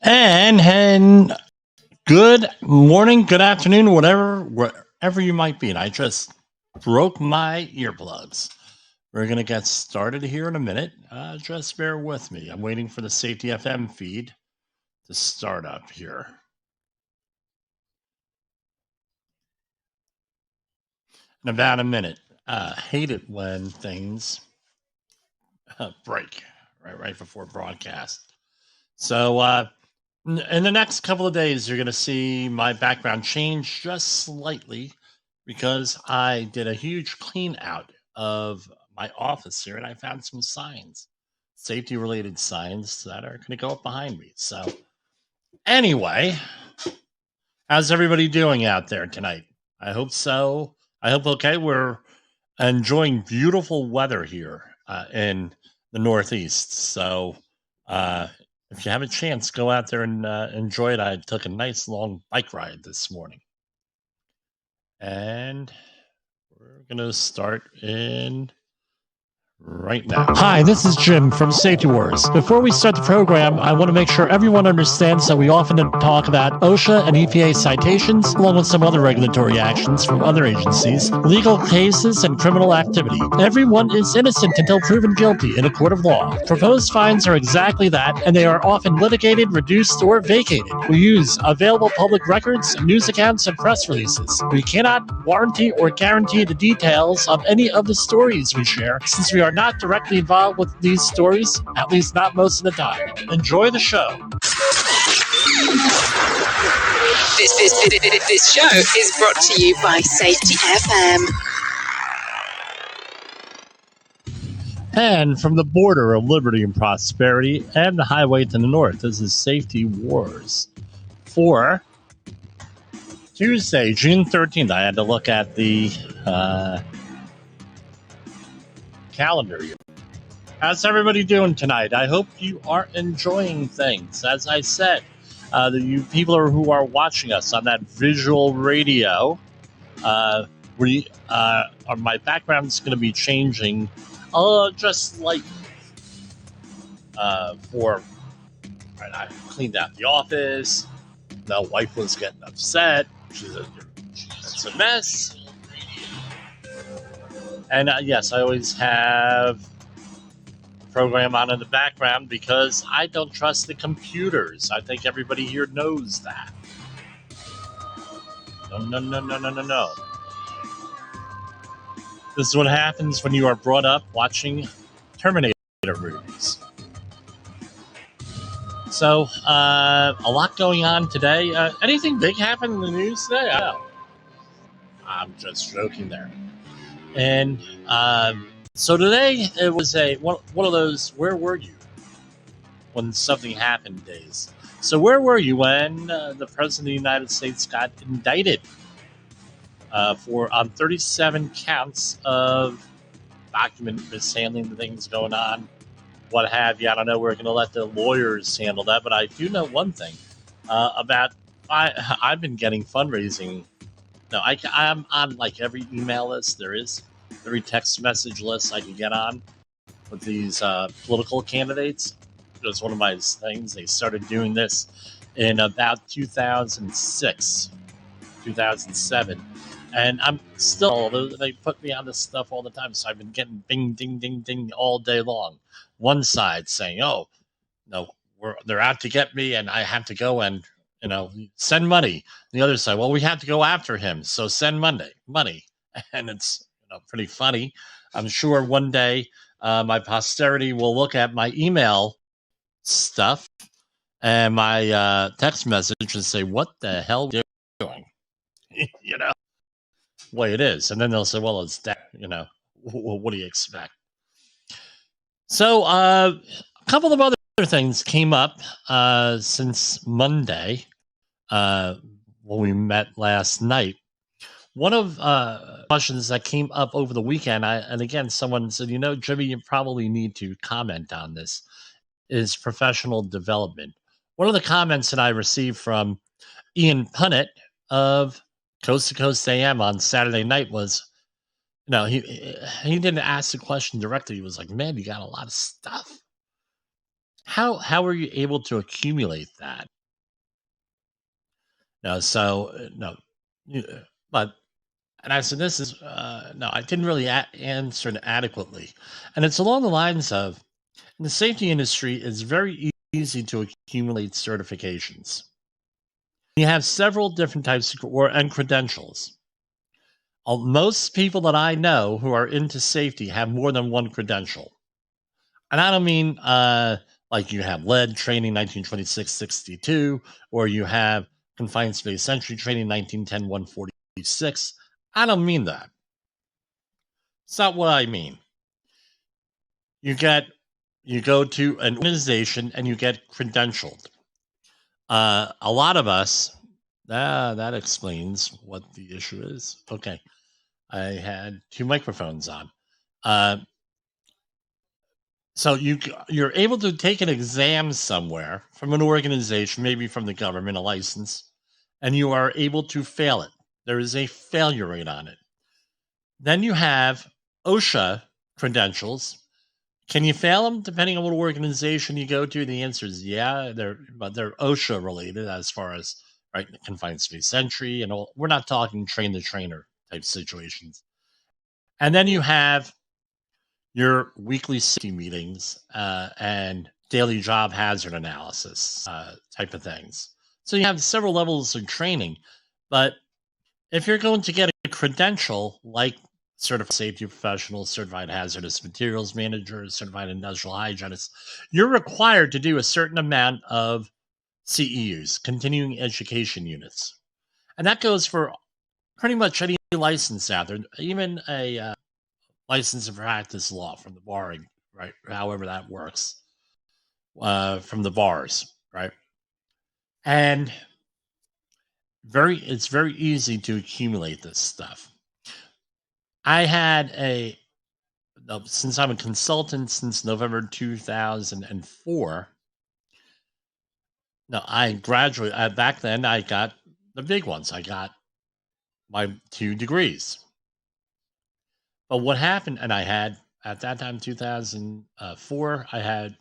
And good morning, good afternoon, wherever you might be. And I just broke my earplugs. We're going to get started here in a minute. Just bear with me. I'm waiting for the Safety FM feed to start up here. In about a minute. Hate it when things break right before broadcast. So, in the next couple of days, you're going to see my background change just slightly because I did a huge clean out of my office here and I found some signs, safety related signs that are going to go up behind me. So, anyway, how's everybody doing out there tonight? I hope so. I hope okay. We're enjoying beautiful weather here in the Northeast. So, if you have a chance, go out there and enjoy it. I took a nice long bike ride this morning. And we're going to start in right now. Hi, this is Jim from Safety Wars. Before we start the program, I want to make sure everyone understands that we often talk about OSHA and EPA citations, along with some other regulatory actions from other agencies, legal cases, and criminal activity. Everyone is innocent until proven guilty in a court of law. Proposed fines are exactly that, and they are often litigated, reduced, or vacated. We use available public records, news accounts, and press releases. We cannot warranty or guarantee the details of any of the stories we share, since we are not directly involved with these stories, at least not most of the time. Enjoy the show. This show is brought to you by Safety FM. And from the border of liberty and prosperity and the highway to the north, this is Safety Wars for Tuesday, June 13th. I had to look at the calendar. How's everybody doing tonight? I hope you are enjoying things. As I said, you people who are watching us on that visual radio, my background is going to be changing just slightly. I cleaned out the office. The wife was getting upset. It's a mess. And yes, I always have a program on in the background because I don't trust the computers. I think everybody here knows that. No. This is what happens when you are brought up watching Terminator movies. So, a lot going on today. Anything big happened in the news today? I'm just joking there. And so today it was one of those where were you when something happened days. So where were you when the President of the United States got indicted on 37 counts of document mishandling, the things going on, what have you? I don't know. We're going to let the lawyers handle that, but I do know one thing about I've been getting fundraising. No, I'm on like every email list there is, every text message list I can get on with these political candidates. It was one of my things. They started doing this in about 2006, 2007. And I'm still, they put me on this stuff all the time. So I've been getting ding, ding, ding, ding all day long. One side saying, oh, no, they're out to get me and I have to go and, send money. The other side, well, we have to go after him. So send money. And it's pretty funny. I'm sure one day my posterity will look at my email stuff and my text message and say, what the hell are you doing? Way it is. And then they'll say, well, it's that, what do you expect? So a couple of other things came up since Monday when we met last night. One of questions that came up over the weekend, and again, someone said, Jimmy, you probably need to comment on this, is professional development. One of the comments that I received from Ian Punnett of Coast to Coast AM on Saturday night was, no, he didn't ask the question directly. He was like, "Man, you got a lot of stuff. How are you able to accumulate that?" No, so no, but and I said, "This is no." I didn't really answer it adequately, and it's along the lines of in the safety industry. It's very easy to accumulate certifications. You have several different types of and credentials. Most people that I know who are into safety have more than one credential. And I don't mean like you have lead training 1926-62, or you have confined space entry training 1910-146. I don't mean that. It's not what I mean. You go to an organization and you get credentialed. A lot of us, that explains what the issue is. Okay. I had two microphones on. Uh, so you're able to take an exam somewhere from an organization, maybe from the government, a license, and you are able to fail it. There is a failure rate on it. Then you have OSHA credentials. Can you fail them depending on what organization you go to? The answer is yeah. They're OSHA related as far as right confined space entry and all. We're not talking train the trainer type situations. And then you have your weekly safety meetings and daily job hazard analysis type of things. So you have several levels of training, but if you're going to get a credential like certified safety professional, certified hazardous materials manager, certified industrial hygienist, you're required to do a certain amount of CEUs, continuing education units. And that goes for pretty much any license out there, even a license and practice law from the barring, right? However that works, from the bars, right? And it's very easy to accumulate this stuff. I had since I'm a consultant since November 2004. No, I graduated back then. I got the big ones. I got my 2 degrees. But what happened, and I had at that time, 2004, I had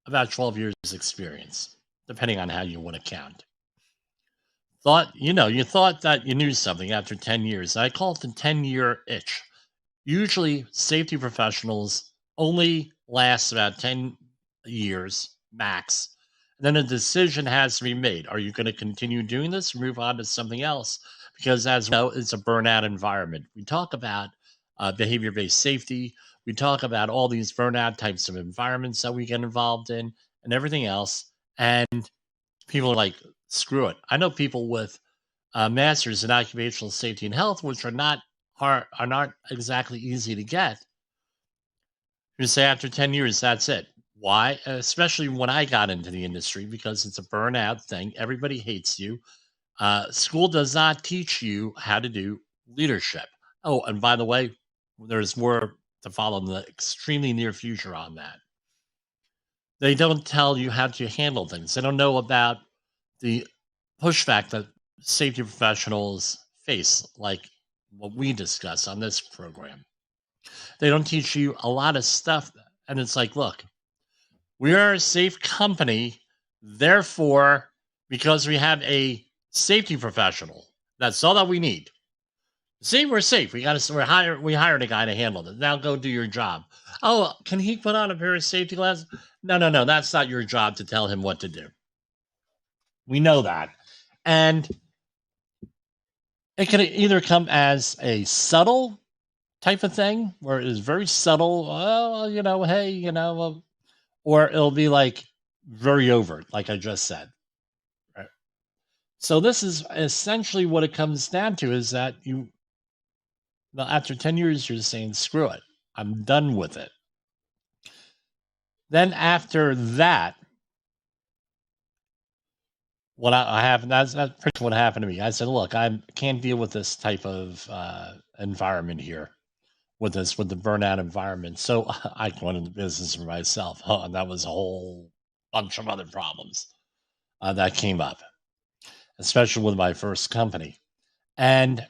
about 12 years experience, depending on how you want to count. You thought that you knew something after 10 years. I call it the 10-year itch. Usually, safety professionals only last about 10 years max. And then a decision has to be made. Are you going to continue doing this or move on to something else? Because as we know, it's a burnout environment. We talk about behavior based safety. We talk about all these burnout types of environments that we get involved in and everything else. And people are like, screw it. I know people with masters in occupational safety and health, which are not exactly easy to get. You say after 10 years, that's it. Why? Especially when I got into the industry, because it's a burnout thing. Everybody hates you. School does not teach you how to do leadership. Oh, and by the way, there's more to follow in the extremely near future on that. They don't tell you how to handle things. They don't know about the pushback that safety professionals face, like what we discuss on this program. They don't teach you a lot of stuff. And it's like, look, we are a safe company. Therefore, because we have a safety professional, that's all that we need. See, we're safe. We hired a guy to handle this. Now go do your job. Oh, can he put on a pair of safety glasses? No. That's not your job to tell him what to do. We know that. And it can either come as a subtle type of thing where it is very subtle. Oh, hey, or it'll be like very overt, like I just said. Right. So this is essentially what it comes down to is that after 10 years, you're saying, screw it. I'm done with it. Then after that, what I have, that's pretty much what happened to me. I said, look, I can't deal with this type of environment here with the burnout environment. So I went into business for myself. And that was a whole bunch of other problems that came up, especially with my first company. And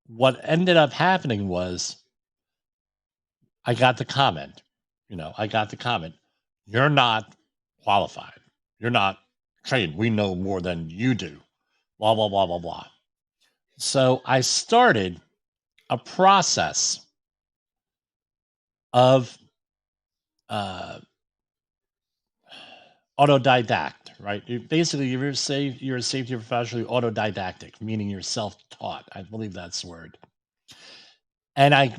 what ended up happening was I got the comment, you're not qualified. You're not trained. We know more than you do. Blah, blah, blah, blah, blah. So I started a process of autodidact, right? Basically, you're a safety professional, autodidactic, meaning you're self-taught. I believe that's the word. And I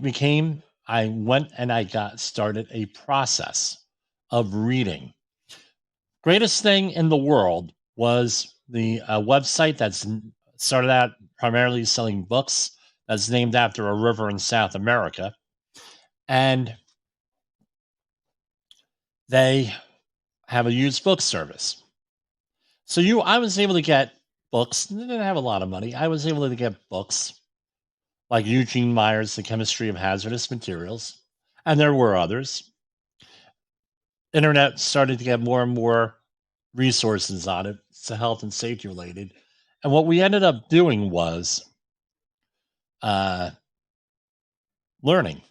went and I got started a process of reading. Greatest thing in the world was the website that's started out primarily selling books, that's named after a river in South America. And they have a used book service. So I was able to get books. They didn't have a lot of money. I was able to get books like Eugene Meyer's The Chemistry of Hazardous Materials, and there were others. Internet started to get more and more resources on it. It's health and safety related. And what we ended up doing was learning.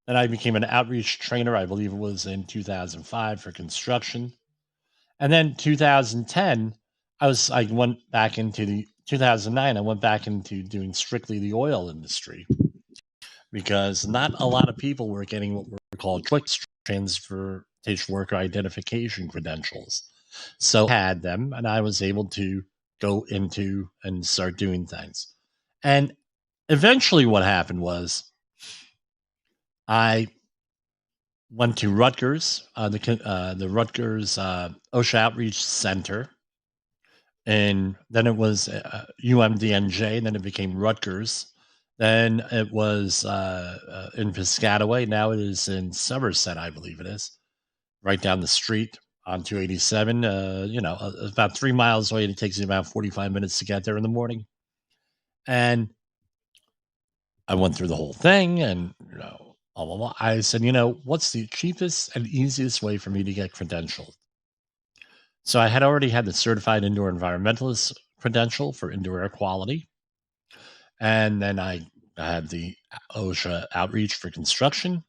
And I became an outreach trainer, I believe it was in 2005 for construction. And then 2010, I went back into 2009, I went back into doing strictly the oil industry because not a lot of people were getting what were called quick transportation worker identification credentials. So I had them, and I was able to go into and start doing things. And eventually what happened was I went to Rutgers, the Rutgers OSHA Outreach Center, and then it was UMDNJ, and then it became Rutgers. Then it was in Piscataway. Now it is in Somerset, I believe it is, right down the street on 287. About 3 miles away. It takes you about 45 minutes to get there in the morning. And I went through the whole thing, and blah, blah, blah. I said, what's the cheapest and easiest way for me to get credentialed? So I had already had the certified indoor environmentalist credential for indoor air quality. And then I had the OSHA outreach for construction.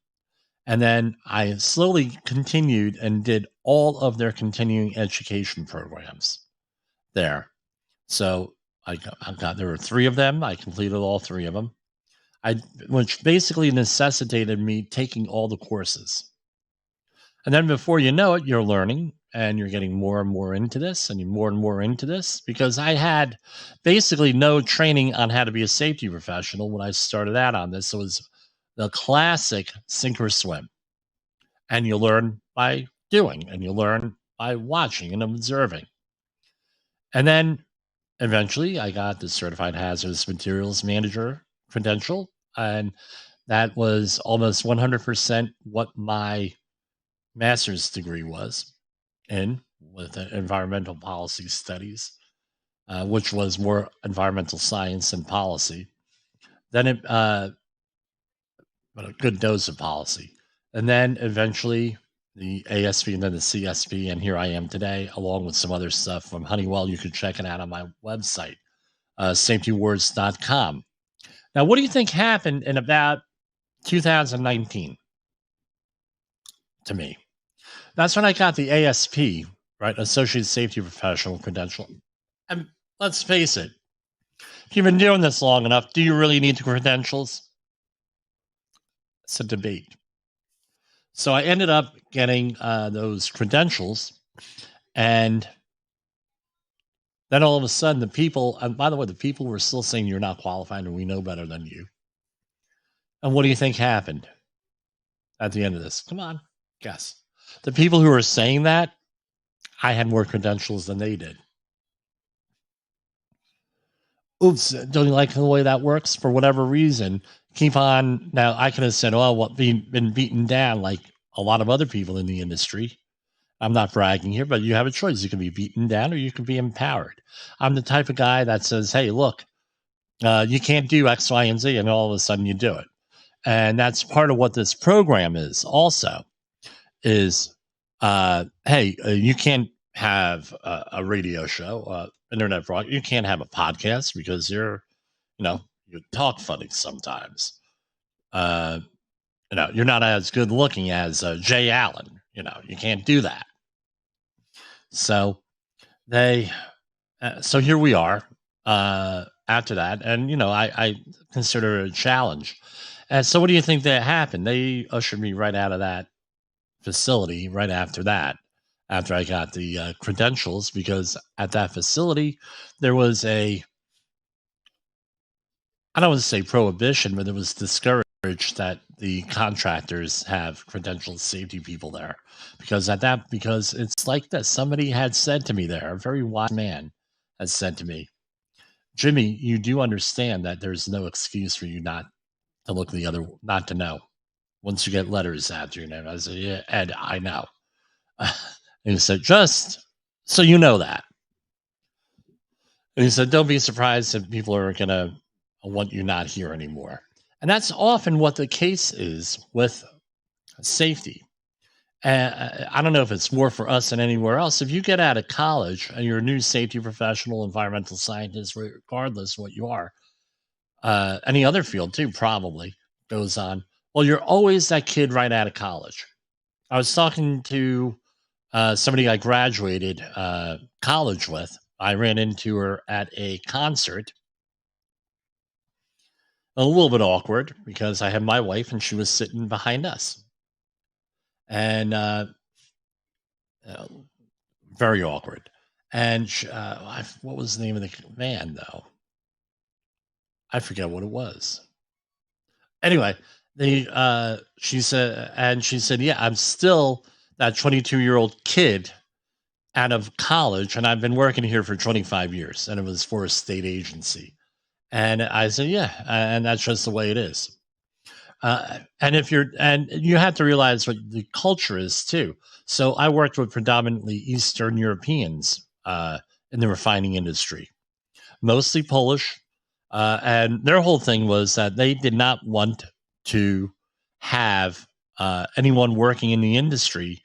And then I slowly continued and did all of their continuing education programs there. So there were 3 of them. I completed all 3 of them. Which basically necessitated me taking all the courses. And then before you know it, you're learning and you're getting more and more into this and more and more into this, because I had basically no training on how to be a safety professional when I started out on this. It was the classic sink or swim. And you learn by doing, and you learn by watching and observing. And then eventually I got the Certified Hazardous Materials Manager credential, and that was almost 100% what my master's degree was in, with environmental policy studies, which was more environmental science and policy. Then but a good dose of policy. And then eventually the ASP and then the CSP, and here I am today, along with some other stuff from Honeywell. You can check it out on my website, safetywords.com. Now, what do you think happened in about 2019 to me? That's when I got the ASP, right? Associate Safety Professional credential. And let's face it, if you've been doing this long enough, do you really need the credentials? It's a debate. So I ended up getting those credentials, and then all of a sudden the people, and by the way, the people were still saying you're not qualified and we know better than you. And what do you think happened at the end of this? Come on, guess. The people who were saying that, I had more credentials than they did. Oops, don't you like the way that works? For whatever reason, keep on. Now, I could have said, oh, what, been beaten down like a lot of other people in the industry. I'm not bragging here, but you have a choice. You can be beaten down or you can be empowered. I'm the type of guy that says, hey, look, you can't do X, Y, and Z, and all of a sudden you do it. And that's part of what this program is also, is, hey, you can't have a radio show, internet broadcast. You can't have a podcast because you talk funny sometimes. Uh, you're not as good looking as Jay Allen. You can't do that. So so here we are after that, and I consider it a challenge. And so, what do you think that happened? They ushered me right out of that facility right after that, after I got the credentials, because at that facility there was I don't want to say prohibition, but it was discouraged that the contractors have credentialed safety people there, because it's like this. Somebody had said to me there, a very wise man had said to me, Jimmy, you do understand that there's no excuse for you not to look not to know. Once you get letters after your name, I said, yeah, Ed, I know. And he said, just so you know that. And he said, don't be surprised if people are going to want you not here anymore. And that's often what the case is with safety. I don't know if it's more for us than anywhere else. If you get out of college and you're a new safety professional, environmental scientist, regardless what you are, any other field too, probably goes on. Well, you're always that kid right out of college. I was talking to somebody I graduated college with. I ran into her at a concert. A little bit awkward because I had my wife and she was sitting behind us. And very awkward. And what was the name of the man, though? I forget what it was. Anyway, she said, yeah, I'm still that 22-year-old kid out of college, and I've been working here for 25 years, and it was for a state agency. And I said, yeah, and that's just the way it is. And you have to realize what the culture is too. So I worked with predominantly Eastern Europeans in the refining industry, mostly Polish. And their whole thing was that they did not want to have anyone working in the industry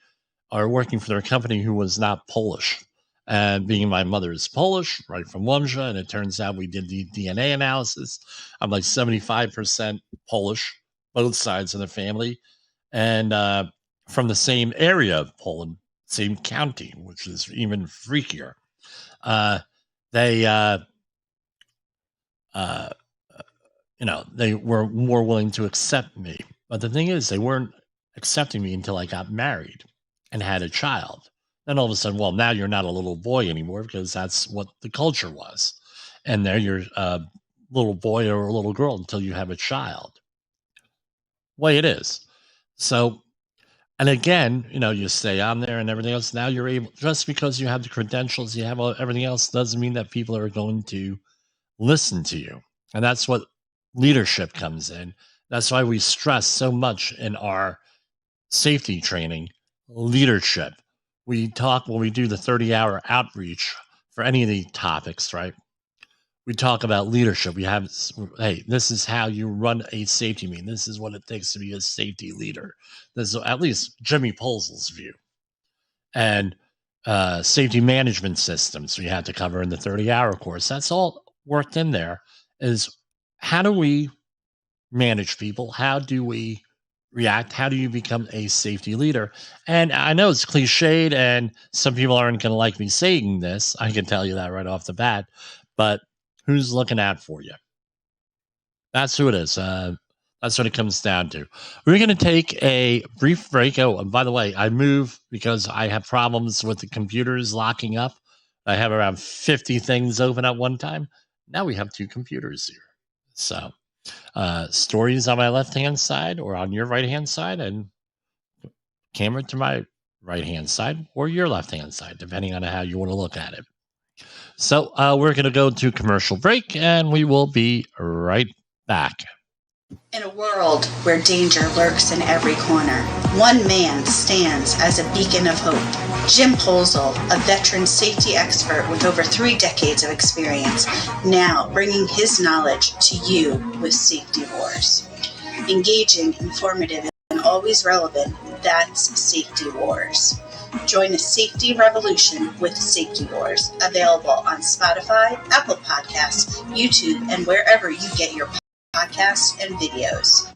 or working for their company who was not Polish. And being my mother is Polish, right from Łomża, and it turns out we did the DNA analysis. I'm like 75% Polish, both sides of the family, and from the same area of Poland, same county, which is even freakier. They they were more willing to accept me. But the thing is, they weren't accepting me until I got married and had a child. Then all of a sudden, well, now you're not a little boy anymore because that's what the culture was. And there you're a little boy or a little girl until you have a child. Way it is. So, and again, you stay on there and everything else. Now you're able, just because you have the credentials, you have everything else, doesn't mean that people are going to listen to you. And that's what leadership comes in. That's why we stress so much in our safety training, leadership. We talk when we do the 30-hour outreach for any of the topics, right? We talk about leadership. We have, hey, this is how you run a safety meeting. This is what it takes to be a safety leader. This is at least Jimmy Polzel's view. And safety management systems we had to cover in the 30-hour course. That's all worked in there. Is how do we manage people? How do we react? How do you become a safety leader? And I know it's cliched and some people aren't going to like me saying this. I can tell you that right off the bat. But who's looking out for you? That's who it is. That's what it comes down to. We're going to take a brief break. Oh, and by the way, I move because I have problems with the computers locking up. I have around 50 things open at one time. Now we have 2 computers here. So stories on my left-hand side or on your right-hand side, and camera to my right-hand side or your left-hand side, depending on how you want to look at it. So we're going to go to commercial break, and we will be right back. In a world where danger lurks in every corner, one man stands as a beacon of hope. Jim Polzel, a veteran safety expert with over 3 decades of experience, now bringing his knowledge to you with Safety Wars. Engaging, informative, and always relevant, that's Safety Wars. Join the safety revolution with Safety Wars, available on Spotify, Apple Podcasts, YouTube, and wherever you get your podcasts and videos.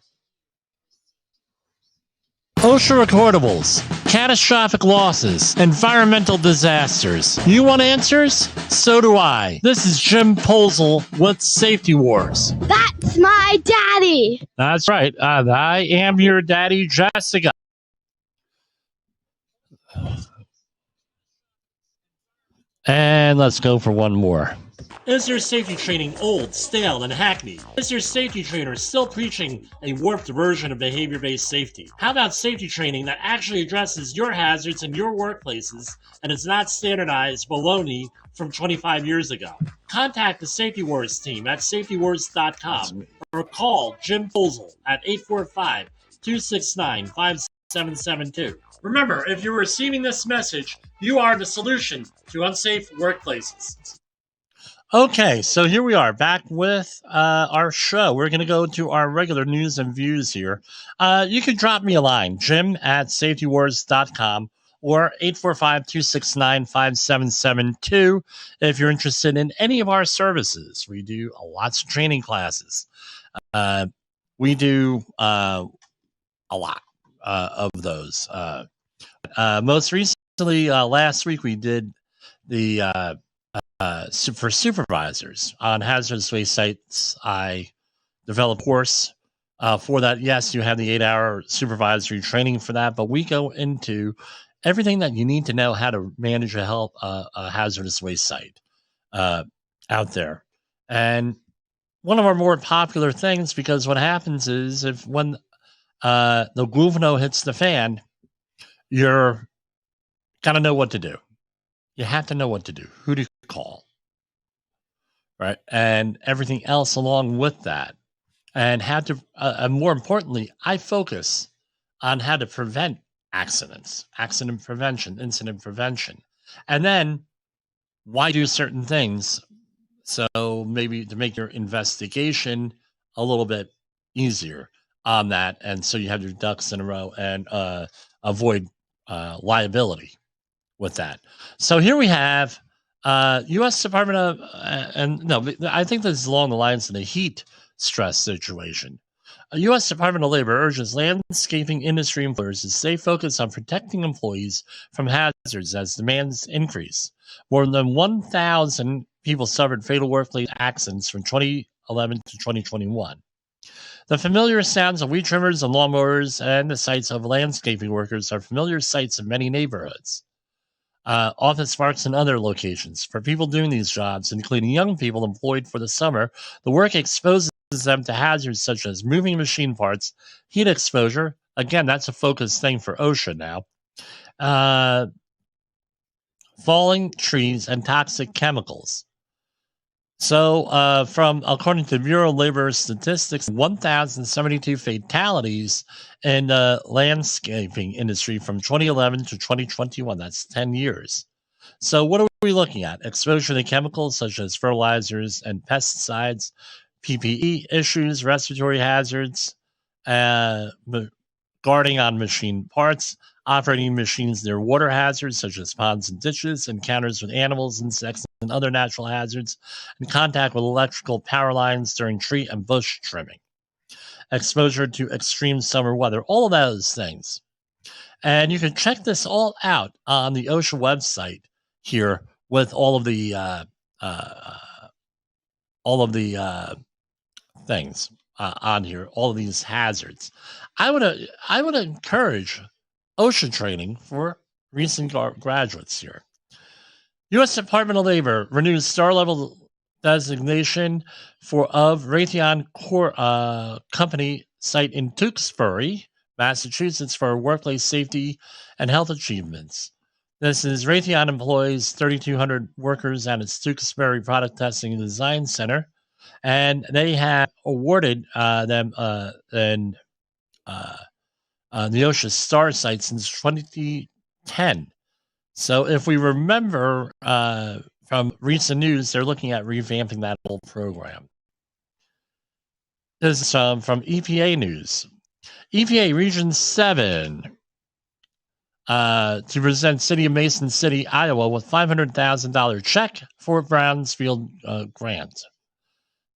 OSHA recordables, catastrophic losses, environmental disasters. You want answers? So do I. This is Jim Posel with Safety Wars. That's my daddy. That's right. I am your daddy, Jessica. And let's go for one more. Is your safety training old, stale, and hackneyed? Is your safety trainer still preaching a warped version of behavior-based safety? How about safety training that actually addresses your hazards in your workplaces and is not standardized baloney from 25 years ago? Contact the Safety Wars team at safetywars.com or call Jim Posel at 845-269-5772. Remember, if you're receiving this message, you are the solution to unsafe workplaces. Okay, so here we are back with our show. We're going to go to our regular news and views here. You can drop me a line, Jim at safetywars.com or 845-269-5772 if you're interested in any of our services. We do lots of training classes. We do a lot of those. Most recently, last week, we did the for supervisors on hazardous waste sites. I developed a course for that. Yes, you have the 8-hour supervisory training for that, but we go into everything that you need to know how to manage a hazardous waste site out there. And one of our more popular things, because what happens is when the guvno hits the fan, you're got to know what to do. You have to know what to do, who to call, right? And everything else along with that. And how to, more importantly, I focus on how to prevent accidents, accident prevention, incident prevention. And then why do certain things? So maybe to make your investigation a little bit easier on that. And so you have your ducks in a row and avoid liability with that. So here we have U.S. Department of, I think this is along the lines of the heat stress situation. U.S. Department of Labor urges landscaping industry employers to stay focused on protecting employees from hazards as demands increase. More than 1,000 people suffered fatal workplace accidents from 2011 to 2021. The familiar sounds of weed trimmers and lawnmowers and the sites of landscaping workers are familiar sights in many neighborhoods. Office parks and other locations. For people doing these jobs, including young people employed for the summer, the work exposes them to hazards such as moving machine parts, heat exposure. Again, that's a focus thing for OSHA now. Falling trees and toxic chemicals. So, according to Bureau of Labor Statistics, 1,072 fatalities in the landscaping industry from 2011 to 2021. That's 10 years. So, what are we looking at? Exposure to chemicals such as fertilizers and pesticides, PPE issues, respiratory hazards, guarding on machine parts, operating machines near water hazards such as ponds and ditches, encounters with animals, insects, and other natural hazards, and contact with electrical power lines during tree and bush trimming. Exposure to extreme summer weather, all of those things. And you can check this all out on the OSHA website here with all of the things on here, all of these hazards. I would encourage OSHA training for recent graduates here. U.S. Department of Labor renews star level designation of Raytheon Company site in Tewksbury, Massachusetts, for workplace safety and health achievements. This is Raytheon employs 3,200 workers at its Tewksbury Product Testing and Design Center, and they have awarded them the OSHA Star site since 2010. So if we remember from recent news, they're looking at revamping that whole program. This is from EPA News. EPA Region 7 to present City of Mason City, Iowa, with $500,000 check for Brownsfield grant.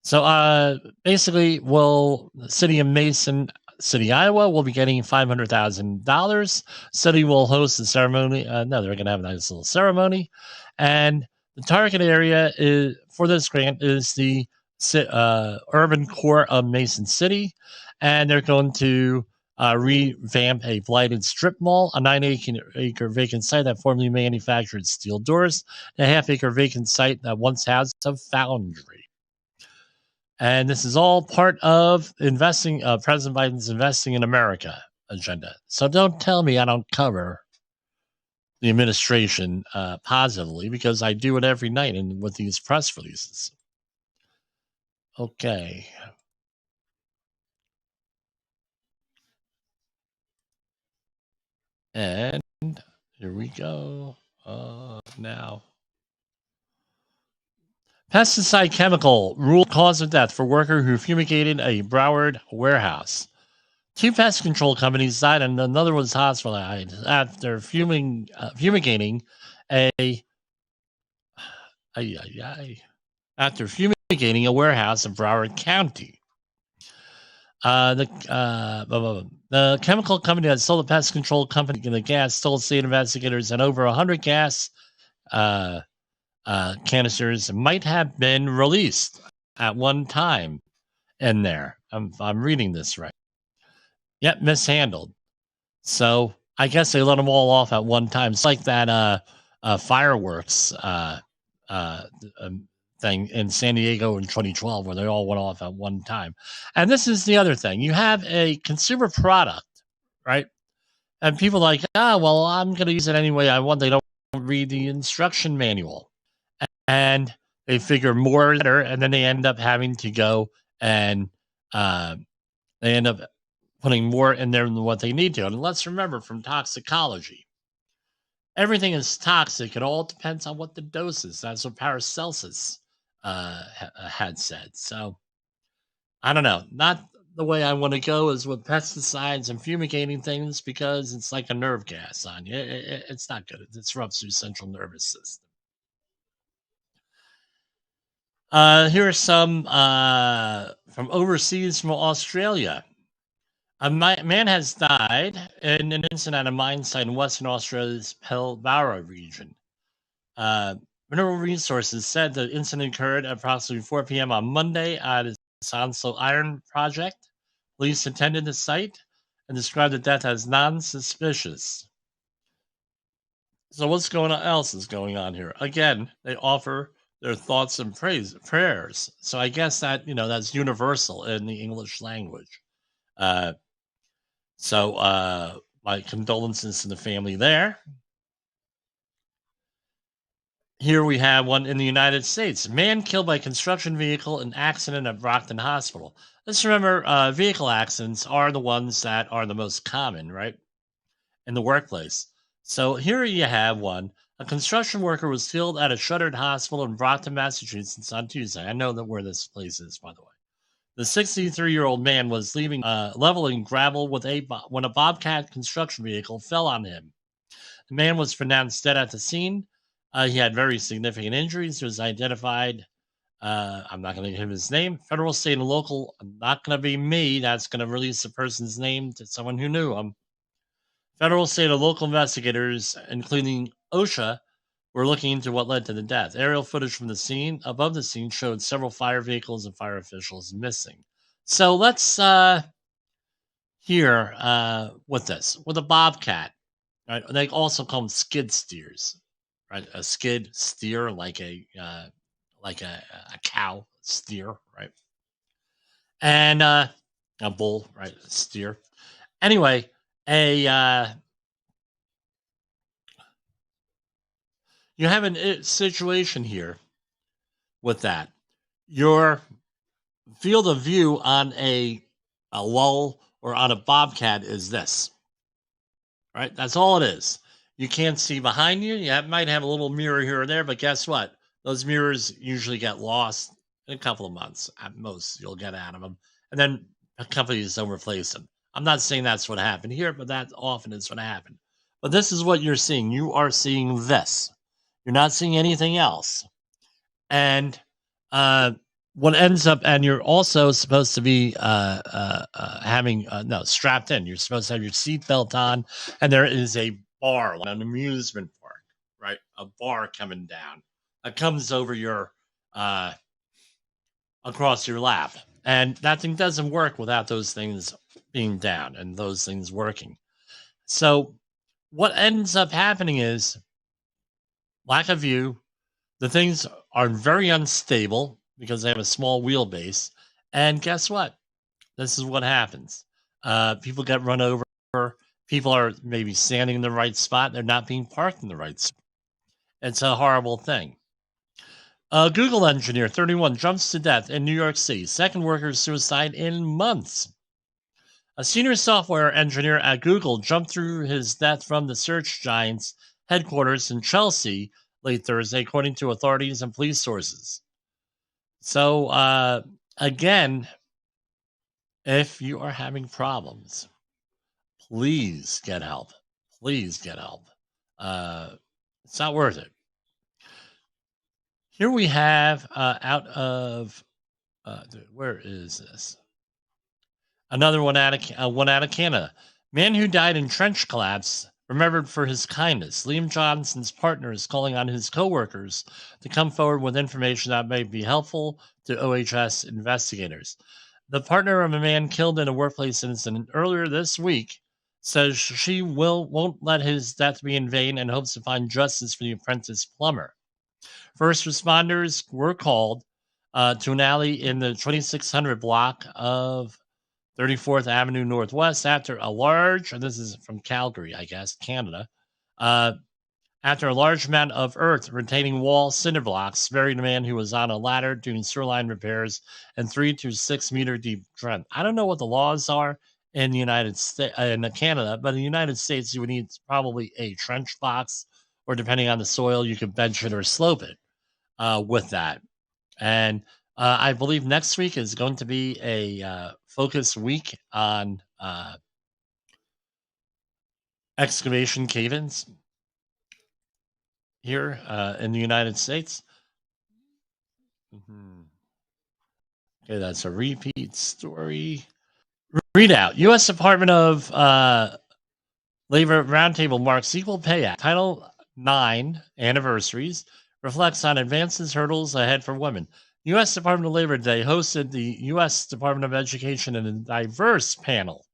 So basically, the City of Mason City, Iowa, will be getting $500,000. City will host the ceremony. No, they're going to have a nice little ceremony, and the target area for this grant is the urban core of Mason City, and they're going to revamp a blighted strip mall, a 9-acre vacant site that formerly manufactured steel doors, and a half-acre vacant site that once housed a foundry. And this is all part of investing, President Biden's Investing in America agenda. So don't tell me I don't cover the administration positively, because I do it every night and with these press releases. Okay. And here we go. Now. Pesticide chemical ruled cause of death for worker who fumigated a Broward warehouse. 2 pest control companies died and another was hospitalized after fumigating a warehouse in Broward County. The chemical company that sold the pest control company the gas told state investigators that over 100 gas canisters might have been released at one time in there. I'm reading this right. Yep, mishandled. So I guess they let them all off at one time. It's like that fireworks thing in San Diego in 2012 where they all went off at one time. And this is the other thing. You have a consumer product, right? And people are like, well, I'm going to use it anyway I want. They don't read the instruction manual. And they figure more is better, and then they end up having to go and they end up putting more in there than what they need to. And let's remember from toxicology, everything is toxic. It all depends on what the dose is. That's what Paracelsus had said. So I don't know. Not the way I want to go is with pesticides and fumigating things, because it's like a nerve gas on you. It's not good. It disrupts your central nervous system. Here are some from overseas, from Australia. A man has died in an incident at a mine site in Western Australia's Pilbara region. Mineral Resources said the incident occurred at approximately 4 p.m. on Monday at its Onslow Iron Project. Police attended the site and described the death as non-suspicious. So what's else is going on here? Again, they offer their thoughts and prayers. So I guess that, that's universal in the English language. So my condolences to the family there. Here we have one in the United States. Man killed by construction vehicle in accident at Brockton Hospital. Let's remember, vehicle accidents are the ones that are the most common, right, in the workplace. So here you have one. A construction worker was killed at a shuttered hospital in Brockton, Massachusetts on Tuesday. I know where this place is, by the way. The 63-year-old man was leveling gravel when a Bobcat construction vehicle fell on him. The man was pronounced dead at the scene. He had very significant injuries. He was identified. I'm not going to give his name. Federal, state, and local. Not going to be me. That's going to release the person's name to someone who knew him. Federal, state, and local investigators, including OSHA, were looking into what led to the death. Aerial footage from the scene above the scene showed several fire vehicles and fire officials missing. So let's hear with a Bobcat. Right? They also call them skid steers. Right? A skid steer, like a cow steer, right? And a bull, right? A steer. Anyway, you have a situation here with that. Your field of view on a lull or on a Bobcat is this, right? That's all it is. You can't see behind you. You might have a little mirror here or there, but guess what? Those mirrors usually get lost in a couple of months. At most, you'll get out of them. And then companies don't replace them. I'm not saying that's what happened here, but that often is what happened. But this is what you're seeing. You are seeing this. You're not seeing anything else. And uh, what ends up, and you're also supposed to be having no strapped in. You're supposed to have your seatbelt on, and there is a bar, like an amusement park, right? A bar coming down that comes over your uh, across your lap, and that thing doesn't work without those things being down and those things working. So what ends up happening is lack of view. The things are very unstable because they have a small wheelbase. And guess what? This is what happens. People get run over. People are maybe standing in the right spot. They're not being parked in the right spot. It's a horrible thing. A Google engineer, 31, jumps to death in New York City. Second worker's suicide in months. A senior software engineer at Google jumped through his death from the search giant's headquarters in Chelsea late Thursday, according to authorities and police sources. So, again, if you are having problems, please get help. Please get help. It's not worth it. Here we have out of where is this? Another one out of Canada. Man who died in trench collapse, remembered for his kindness. Liam Johnson's partner is calling on his coworkers to come forward with information that may be helpful to OHS investigators. The partner of a man killed in a workplace incident earlier this week says she won't let his death be in vain and hopes to find justice for the apprentice plumber. First responders were called to an alley in the 2600 block of 34th Avenue Northwest after a large, and this is from Calgary, I guess, Canada, after a large amount of earth retaining wall cinder blocks buried a man who was on a ladder doing shoreline repairs and 3 to 6 meter deep trench. I don't know what the laws are in the United States, in Canada, but in the United States, you would need probably a trench box, or depending on the soil, you could bench it or slope it with that. And I believe next week is going to be a focus week on excavation cave-ins here in the United States. Okay, that's a repeat story. Readout. U.S. Department of Labor Roundtable marks Equal Pay Act. Title IX anniversaries reflects on advances, hurdles ahead for women. U.S. Department of Labor Day hosted the U.S. Department of Education and a diverse panel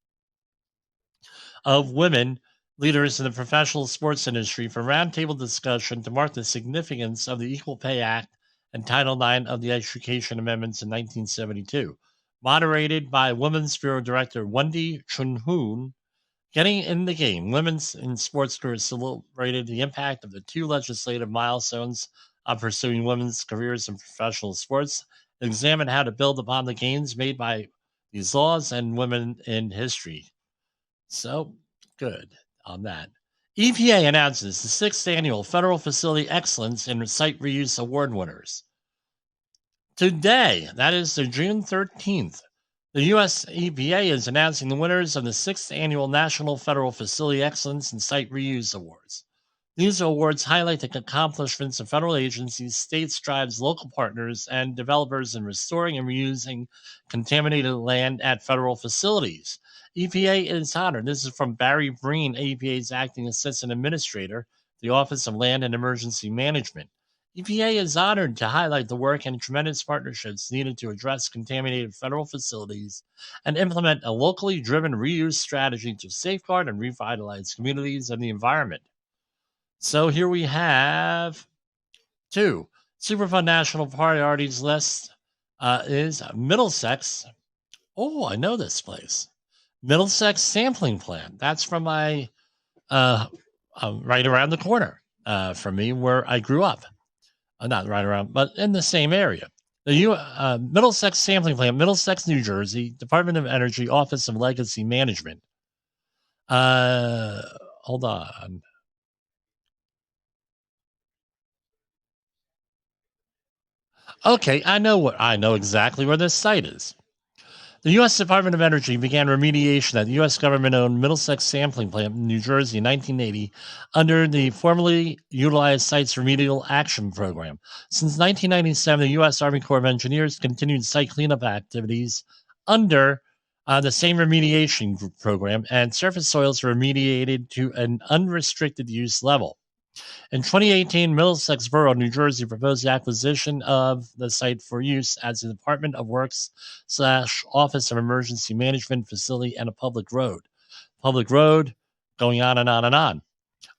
of women leaders in the professional sports industry for roundtable discussion to mark the significance of the Equal Pay Act and Title IX of the Education Amendments in 1972. Moderated by Women's Bureau Director Wendy Chunhoon. Getting in the game, Women's in Sports Careers celebrated the impact of the two legislative milestones on pursuing women's careers in professional sports, and examined how to build upon the gains made by these laws and women in history. So, good on that. EPA announces the 6th annual Federal Facility Excellence in Site Reuse Award winners. Today, that is the June 13th, the U.S. EPA is announcing the winners of the 6th Annual National Federal Facility Excellence in Site Reuse Awards. These awards highlight the accomplishments of federal agencies, states, tribes, local partners, and developers in restoring and reusing contaminated land at federal facilities. EPA is honored. This is from Barry Breen, EPA's Acting Assistant Administrator, the Office of Land and Emergency Management. EPA is honored to highlight the work and tremendous partnerships needed to address contaminated federal facilities and implement a locally driven reuse strategy to safeguard and revitalize communities and the environment. So here we have 2. Superfund National Priorities list is Middlesex. Oh, I know this place. Middlesex Sampling Plant. That's from my right around the corner from me where I grew up. Not right around, but in the same area. The Middlesex Sampling Plant, Middlesex, New Jersey, Department of Energy, Office of Legacy Management. Hold on. Okay, I know exactly where this site is. The U.S. Department of Energy began remediation at the U.S. government-owned Middlesex Sampling Plant in New Jersey in 1980 under the formerly utilized Sites Remedial Action Program. Since 1997, the U.S. Army Corps of Engineers continued site cleanup activities under the same remediation program, and surface soils were remediated to an unrestricted use level. In 2018, Middlesex Borough, New Jersey, proposed the acquisition of the site for use as a Department of Works / Office of Emergency Management facility and a public road. Public road, going on and on and on.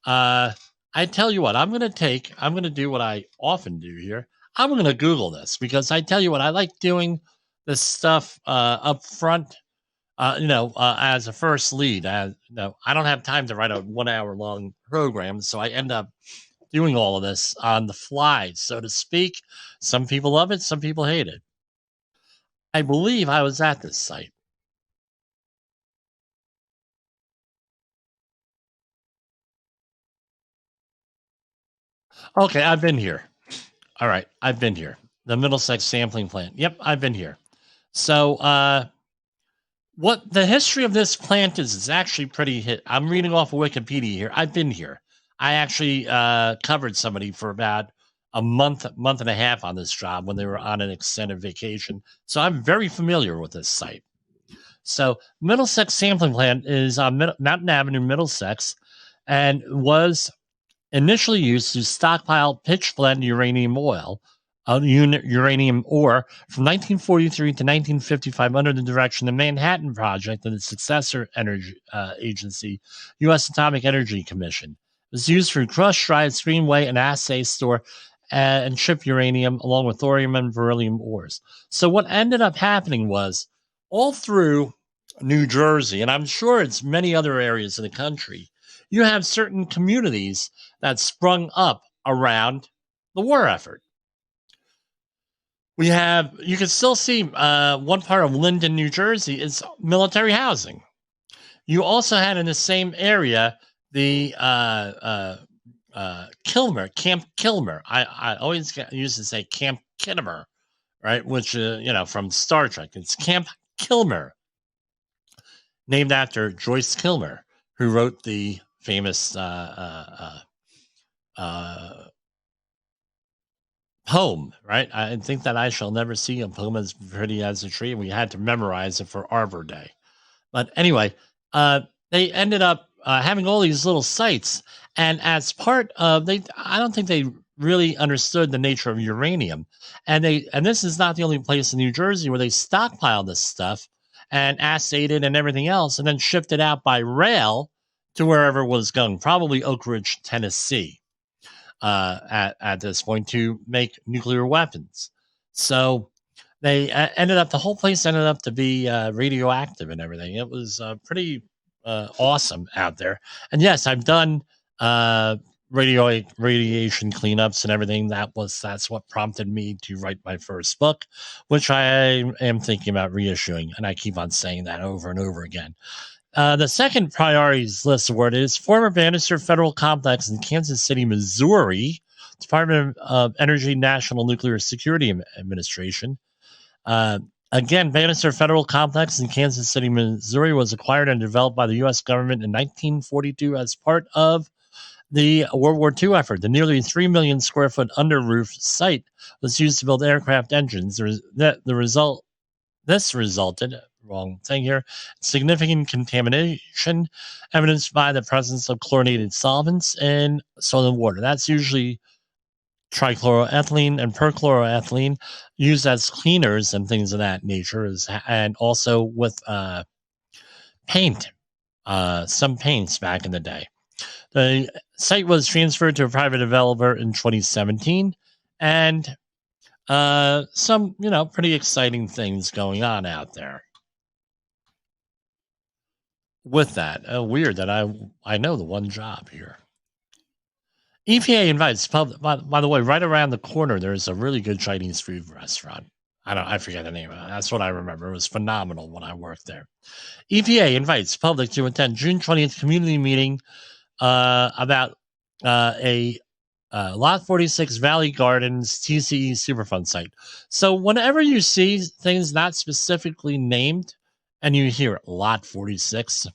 I tell you what, I'm going to do what I often do here. I'm going to Google this because I tell you what, I like doing this stuff up front. As a first lead, I don't have time to write a 1 hour long program, so I end up doing all of this on the fly, so to speak. Some people love it, some people hate it. I believe I was at this site. Okay, I've been here. All right, I've been here. The Middlesex Sampling Plant. Yep, I've been here. So, what the history of this plant is actually pretty hit. I'm reading off of Wikipedia here. I've been here. I actually covered somebody for about a month and a half on this job when they were on an extended vacation. So I'm very familiar with this site. So Middlesex Sampling Plant is on Mountain Avenue, Middlesex, and was initially used to stockpile pitch blende uranium uranium ore from 1943 to 1955 under the direction of the Manhattan Project and its successor energy agency, U.S. Atomic Energy Commission. It was used for crush, dry, screen, weigh, and assay, store, and ship uranium along with thorium and beryllium ores. So what ended up happening was all through New Jersey, and I'm sure it's many other areas of the country, you have certain communities that sprung up around the war effort. You can still see one part of Linden, New Jersey is military housing. You also had in the same area the Kilmer, Camp Kilmer. I always used to say Camp Kittimer, right? Which, from Star Trek. It's Camp Kilmer, named after Joyce Kilmer, who wrote the famous poem, right? I think that I shall never see a poem as pretty as a tree. We had to memorize it for Arbor Day. But anyway, they ended up having all these little sites. And as part of I don't think they really understood the nature of uranium. And this is not the only place in New Jersey where they stockpiled this stuff and assayed it and everything else, and then shipped it out by rail to wherever it was going, probably Oak Ridge, Tennessee, at this point, to make nuclear weapons. So they the whole place ended up to be radioactive and everything. It was pretty awesome out there. And yes, I've done radiation cleanups and everything. That's what prompted me to write my first book, which I am thinking about reissuing, and I keep on saying that over and over again. The second priorities list award is former Bannister Federal Complex in Kansas City, Missouri, Department of Energy National Nuclear Security Administration. Again, Bannister Federal Complex in Kansas City, Missouri was acquired and developed by the U.S. government in 1942 as part of the World War II effort. The nearly 3 million square foot under roof site was used to build aircraft engines. This resulted, wrong thing here, significant contamination evidenced by the presence of chlorinated solvents in soil and water. That's usually trichloroethylene and perchloroethylene used as cleaners and things of that nature, and also with paint, some paints back in the day. The site was transferred to a private developer in 2017, and some, pretty exciting things going on out there. With that, weird that I know the one job here. EPA invites public. By the way, right around the corner, there's a really good Chinese food restaurant. I forget the name of it. That's what I remember. It was phenomenal when I worked there. EPA invites public to attend June 20th community meeting about a Lot 46 Valley Gardens TCE Superfund site. So whenever you see things not specifically named and you hear Lot 46,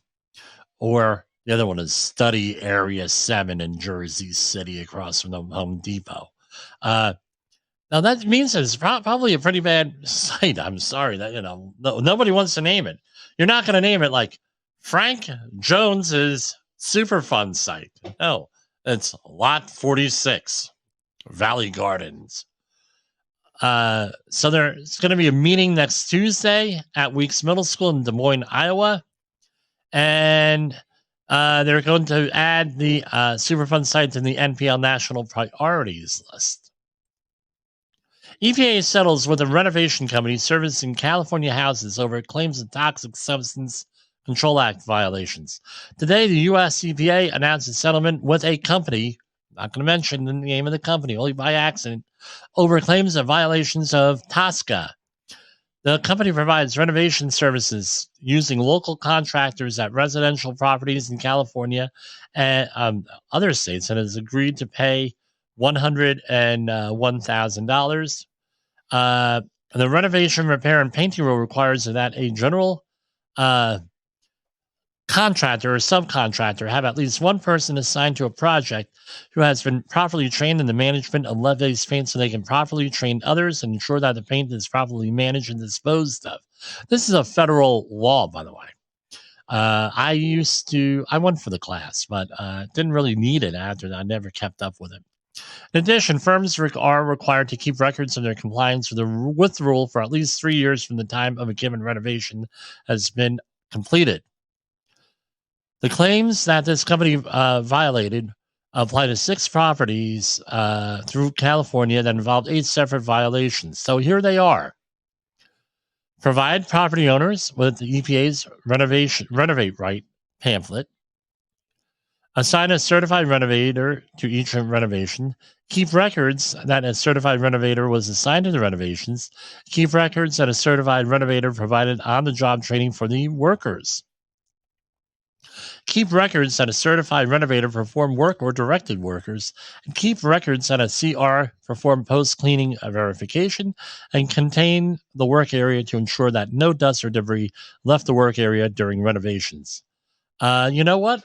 or the other one is Study Area 7 in Jersey City across from the Home Depot. Now that means it's probably a pretty bad site. I'm sorry that, nobody wants to name it. You're not going to name it like Frank Jones's Superfund site. No, it's Lot 46, Valley Gardens. So there's going to be a meeting next Tuesday at Weeks Middle School in Des Moines, Iowa. And they're going to add the Superfund site to the NPL National Priorities list. EPA settles with a renovation company servicing California houses over claims of Toxic Substance Control Act violations. Today, the U.S. EPA announced a settlement with a company, not going to mention the name of the company, only by accident, over claims of violations of TSCA. The company provides renovation services using local contractors at residential properties in California and other states, and has agreed to pay $101,000. The renovation, repair, and painting rule requires that a general contractor or subcontractor have at least one person assigned to a project who has been properly trained in the management of lead-based paint so they can properly train others and ensure that the paint is properly managed and disposed of. This is a federal law, by the way. I went for the class, but didn't really need it after that. I never kept up with it. In addition, firms are required to keep records of their compliance with the rule for at least 3 years from the time of a given renovation has been completed. The claims that this company violated apply to 6 properties through California that involved 8 separate violations. So here they are. Provide property owners with the EPA's Renovate Right pamphlet. Assign a certified renovator to each renovation. Keep records that a certified renovator was assigned to the renovations. Keep records that a certified renovator provided on-the-job training for the workers. Keep records that a certified renovator performed work or directed workers. And keep records that a CR performed post-cleaning verification and contain the work area to ensure that no dust or debris left the work area during renovations. You know what?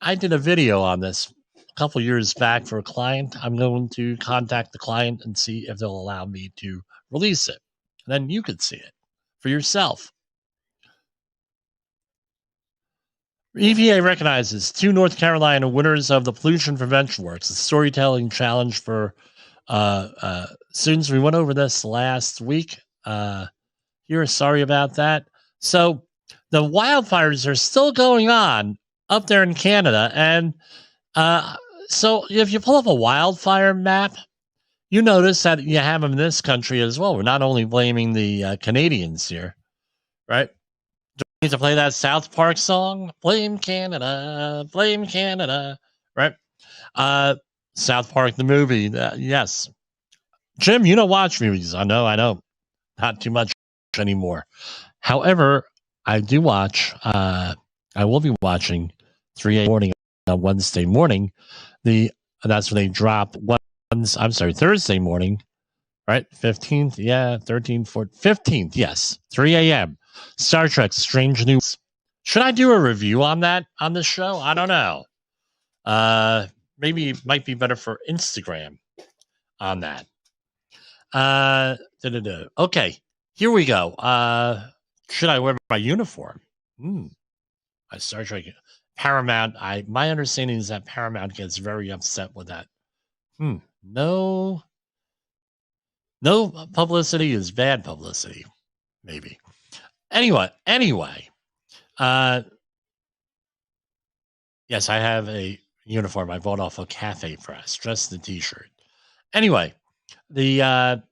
I did a video on this a couple years back for a client. I'm going to contact the client and see if they'll allow me to release it. Then you could see it for yourself. EPA recognizes 2 North Carolina winners of the Pollution Prevention Works, a storytelling challenge for students. We went over this last week. Here, sorry about that. So the wildfires are still going on up there in Canada. And so if you pull up a wildfire map, you notice that you have them in this country as well. We're not only blaming the Canadians here, right? Do we need to play that South Park song? Blame Canada, right? South Park, the movie. Yes. Jim, you don't watch movies. I know. Not too much anymore. However, I do watch, I will be watching 3 a.m. morning on Wednesday morning. That's when they drop Thursday morning, right? 15th, 13th, 14th, 15th, yes, 3 a.m. Star Trek Strange News. Should I do a review on that on this show? I don't know. Maybe it might be better for Instagram on that. Okay, here we go. Should I wear my uniform? I Star Trek. Paramount. My understanding is that Paramount gets very upset with that. No publicity is bad publicity. Maybe. Anyway. Yes, I have a uniform I bought off a Cafe Press, just the T-shirt. Anyway, they have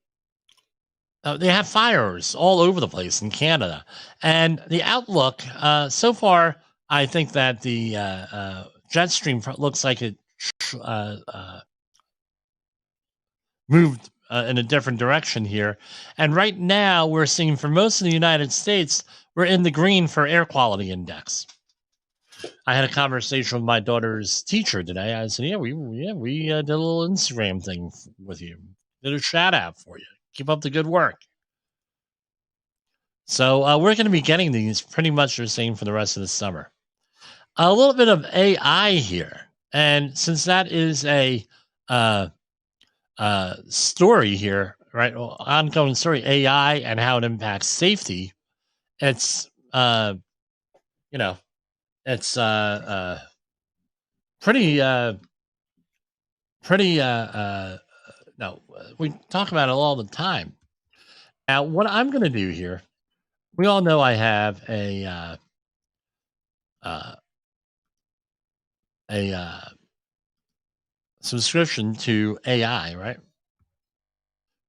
fires all over the place in Canada, and the outlook so far. I think that the jet stream looks like it moved in a different direction here. And right now, we're seeing for most of the United States, we're in the green for air quality index. I had a conversation with my daughter's teacher today. I said, we did a little Instagram thing with you, did a shout out for you. Keep up the good work. So we're going to be getting these pretty much the same for the rest of the summer. A little bit of AI here, and since that is a story here, right? Well, ongoing story, AI and how it impacts safety. It's it's pretty pretty no, we talk about it all the time. Now, what I'm going to do here, we all know I have uh, a subscription to AI, right?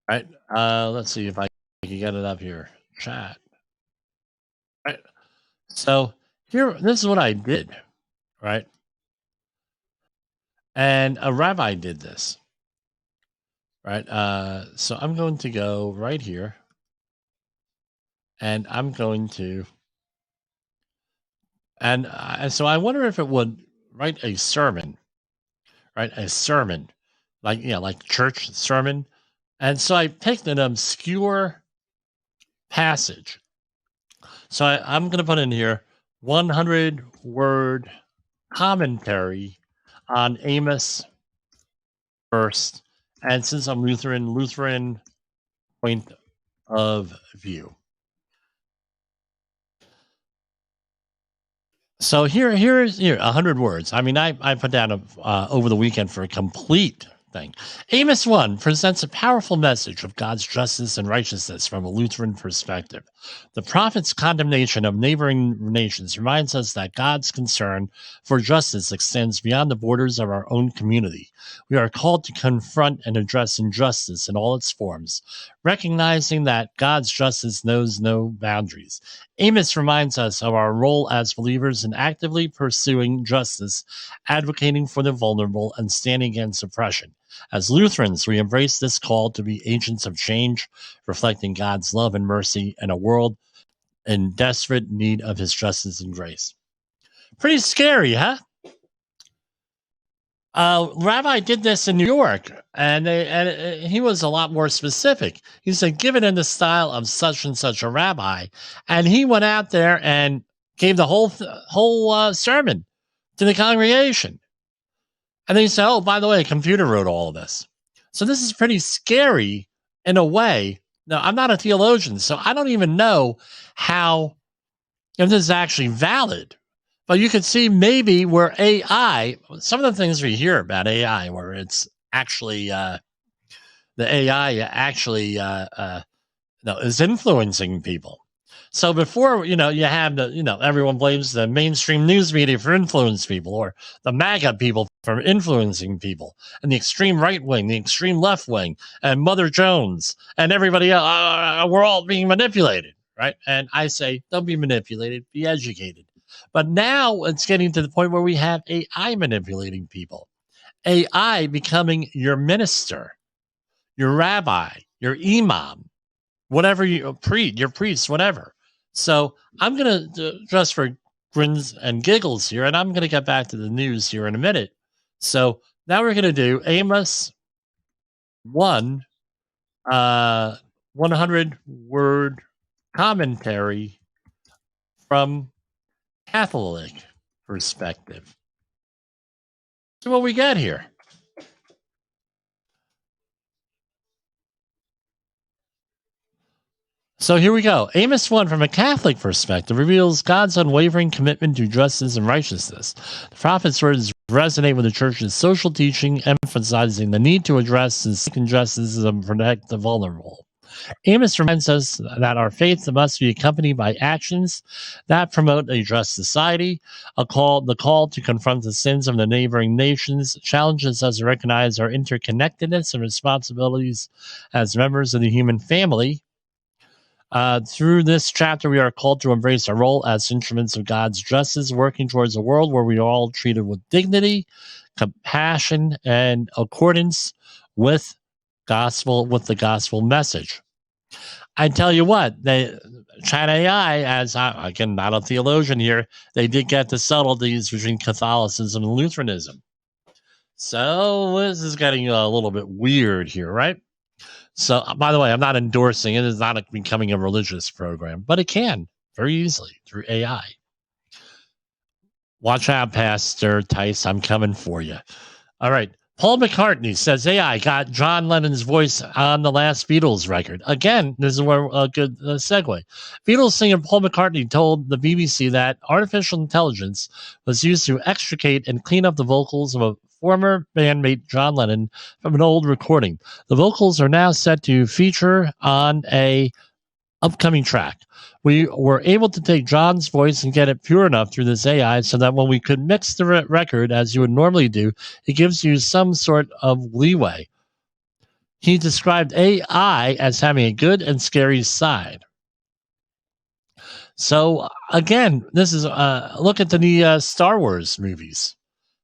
Right. Let's see if I can get it up here. Chat. Right. So here, this is what I did, right? And a rabbi did this, right? So I'm going to go right here, and I'm going to, and so I wonder if it would write a sermon, right? A sermon, like like church sermon. And so I picked an obscure passage. So I'm going to put in here 100-word commentary on Amos first. And since I'm Lutheran point of view. So here's 100 words. I mean, I put down over the weekend for a complete thing. Amos 1 presents a powerful message of God's justice and righteousness from a Lutheran perspective. The prophet's condemnation of neighboring nations reminds us that God's concern for justice extends beyond the borders of our own community. We are called to confront and address injustice in all its forms, recognizing that God's justice knows no boundaries. Amos reminds us of our role as believers in actively pursuing justice, advocating for the vulnerable, and standing against oppression. As Lutherans, we embrace this call to be agents of change, reflecting God's love and mercy in a world in desperate need of his justice and grace. Pretty scary, huh? Rabbi did this in New York, and he was a lot more specific. He said, "Give it in the style of such and such a rabbi," and he went out there and gave the whole sermon to the congregation. And then he said, "Oh, by the way, a computer wrote all of this." So this is pretty scary in a way. Now, I'm not a theologian, so I don't even know how if this is actually valid. But you can see maybe where AI, some of the things we hear about AI, where it's actually the AI actually is influencing people. So before, you have everyone blames the mainstream news media for influencing people, or the MAGA people for influencing people, and the extreme right wing, the extreme left wing, and Mother Jones, and everybody else. We're all being manipulated, right? And I say, don't be manipulated, be educated. But now it's getting to the point where we have AI manipulating people, AI becoming your minister, your rabbi, your imam, whatever you preach, your priest, whatever. So I'm going to, just for grins and giggles here, and I'm going to get back to the news here in a minute. So now we're going to do Amos 1, 100-word commentary from Catholic perspective. So what we got here? So here we go. Amos 1, from a Catholic perspective, reveals God's unwavering commitment to justice and righteousness. The prophet's words resonate with the church's social teaching, emphasizing the need to address and seek injustice and protect the vulnerable. Amos reminds us that our faith must be accompanied by actions that promote a just society. The call to confront the sins of the neighboring nations challenges us to recognize our interconnectedness and responsibilities as members of the human family. Through this chapter, we are called to embrace our role as instruments of God's justice, working towards a world where we are all treated with dignity, compassion, and accordance with the gospel message. I tell you what, Chat AI, as again, not a theologian here, they did get the subtleties between Catholicism and Lutheranism. So this is getting a little bit weird here, right? So, by the way, I'm not endorsing it. It's not becoming a religious program, but it can very easily through AI. Watch out, Pastor Tice. I'm coming for you. All right. Paul McCartney says AI got John Lennon's voice on the last Beatles record. Again, this is where a good segue. Beatles singer Paul McCartney told the BBC that artificial intelligence was used to extricate and clean up the vocals of a former bandmate John Lennon from an old recording. The vocals are now set to feature on a upcoming track. We were able to take John's voice and get it pure enough through this AI so that when we could mix the record as you would normally do, it gives you some sort of leeway. He described AI as having a good and scary side. So again, this is look at the Star Wars movies.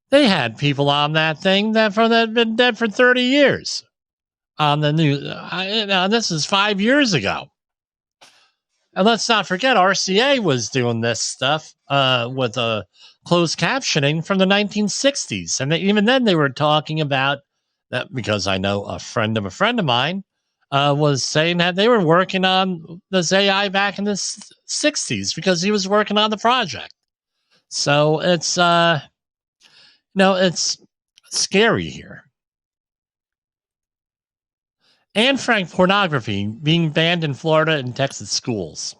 They had people on that thing that had been dead for 30 years. On the new, this is 5 years ago. And let's not forget, RCA was doing this stuff with closed captioning from the 1960s. And even then they were talking about that, because I know a friend of mine was saying that they were working on this AI back in the 60s because he was working on the project. So it's, it's scary here. Anne Frank pornography being banned in Florida and Texas schools.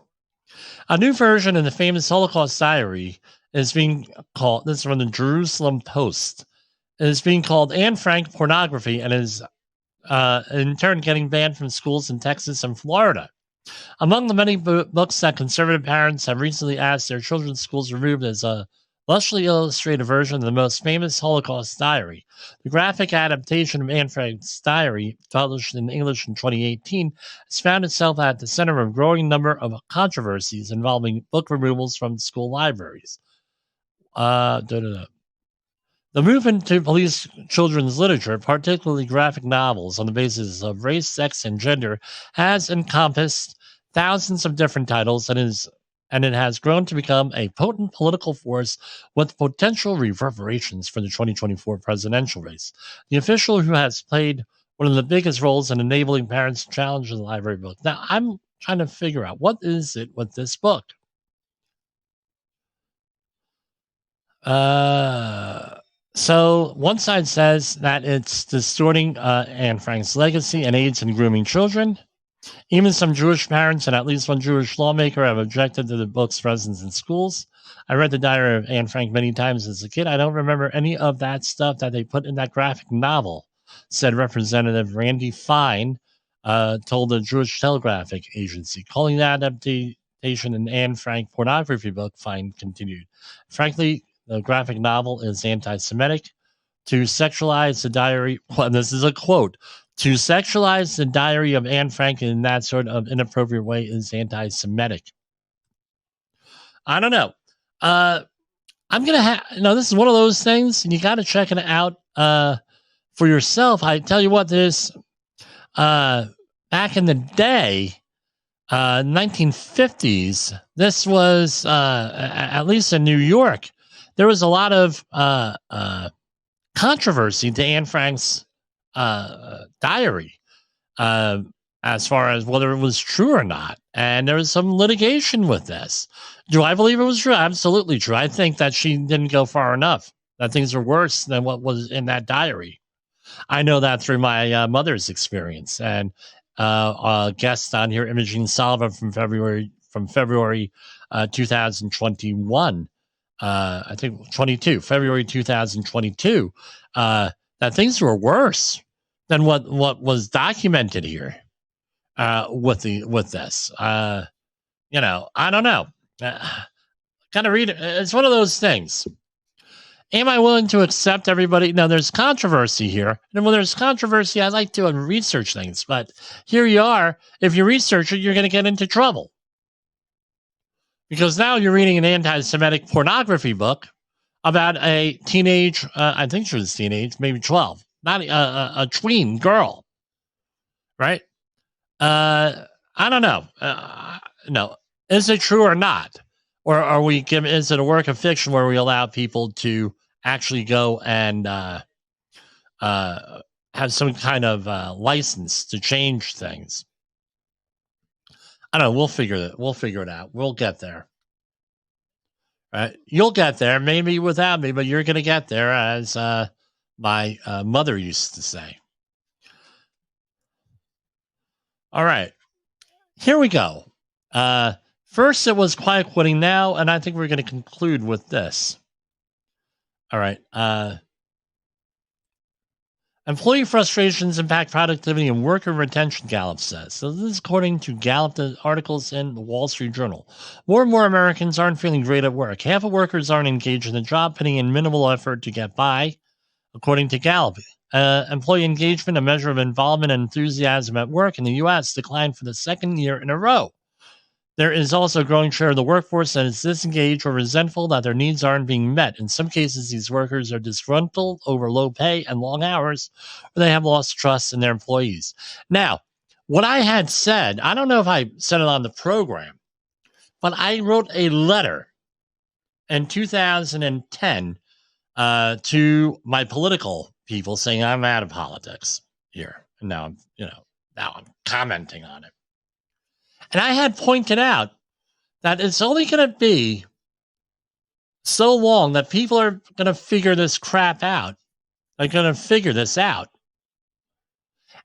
A new version of the famous Holocaust diary is being called, this is from the Jerusalem Post, it is being called Anne Frank pornography and is in turn getting banned from schools in Texas and Florida. Among the many books that conservative parents have recently asked their children's schools removed is a lushly illustrated version of the most famous Holocaust diary. The graphic adaptation of Anne Frank's diary, published in English in 2018, has found itself at the center of a growing number of controversies involving book removals from school libraries. The movement to police children's literature, particularly graphic novels on the basis of race, sex, and gender, has encompassed thousands of different titles and it has grown to become a potent political force with potential reverberations for the 2024 presidential race. The official who has played one of the biggest roles in enabling parents to challenge the library book. Now, I'm trying to figure out, what is it with this book? So one side says that it's distorting Anne Frank's legacy and aids in grooming children. Even some Jewish parents and at least one Jewish lawmaker have objected to the book's presence in schools. I read the diary of Anne Frank many times as a kid. I don't remember any of that stuff that they put in that graphic novel, said Representative Randy Fine, told the Jewish Telegraphic Agency. Calling that adaptation an Anne Frank pornography book, Fine continued. Frankly, the graphic novel is anti-Semitic. To sexualize the diary, well, this is a quote, to sexualize the diary of Anne Frank in that sort of inappropriate way is anti-Semitic. I don't know. I'm going to have, this is one of those things, and you got to check it out for yourself. I tell you what, this, back in the day, 1950s, this was, at least in New York, there was a lot of controversy to Anne Frank's diary as far as whether it was true or not. And there was some litigation with this. Do I believe it was true? Absolutely true. I think that she didn't go far enough, that things are worse than what was in that diary. I know that through my mother's experience. And a guest on here, Imogene Salva from February 2021. I think 22, February 2022, that things were worse than what was documented here with this. I don't know. Kind of read it. It's one of those things. Am I willing to accept everybody? Now, there's controversy here. And when there's controversy, I like to research things. But here you are. If you research it, you're going to get into trouble. Because now you're reading an anti-Semitic pornography book about a teenage, I think she was teenage, maybe 12, not a tween girl, right? I I don't know. No, is it true or not? Or are we giving? Is it a work of fiction where we allow people to actually go and have some kind of license to change things? I don't know. We'll figure it. We'll figure it out. We'll get there. Right? You'll get there. Maybe without me, but you're going to get there, as my mother used to say. All right. Here we go. First, it was quiet quitting now, and I think we're going to conclude with this. All right. Employee frustrations impact productivity and worker retention, Gallup says. So this is according to Gallup articles in the Wall Street Journal. More and more Americans aren't feeling great at work. Half of workers aren't engaged in the job, putting in minimal effort to get by, according to Gallup. Employee engagement, a measure of involvement and enthusiasm at work in the U.S., declined for the second year in a row. There is also a growing share of the workforce that is disengaged or resentful that their needs aren't being met. In some cases, these workers are disgruntled over low pay and long hours, or they have lost trust in their employees. Now, what I had said, I don't know if I said it on the program, but I wrote a letter in 2010 to my political people saying I'm out of politics here. And now I'm commenting on it. And I had pointed out that it's only going to be so long that people are going to figure this crap out. They're going to figure this out.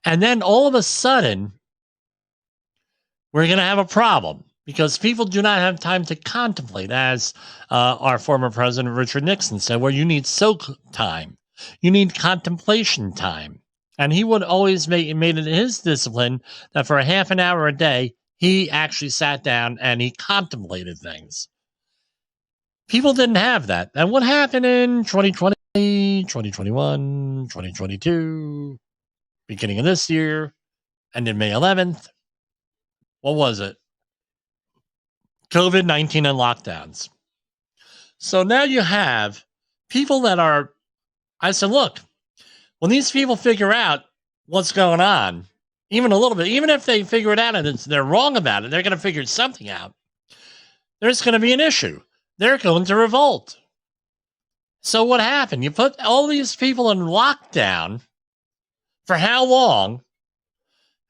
And then all of a sudden, we're going to have a problem because people do not have time to contemplate, as our former president, Richard Nixon, said, where you need soak time. You need contemplation time. And he would always made it his discipline that for a half an hour a day, he actually sat down and he contemplated things. People didn't have that. And what happened in 2020, 2021, 2022, beginning of this year, ended May 11th? What was it? COVID-19 and lockdowns. So now you have people that are, I said, look, when these people figure out what's going on, even a little bit, even if they figure it out and they're wrong about it, they're going to figure something out. There's going to be an issue. They're going to revolt. So what happened? You put all these people in lockdown for how long?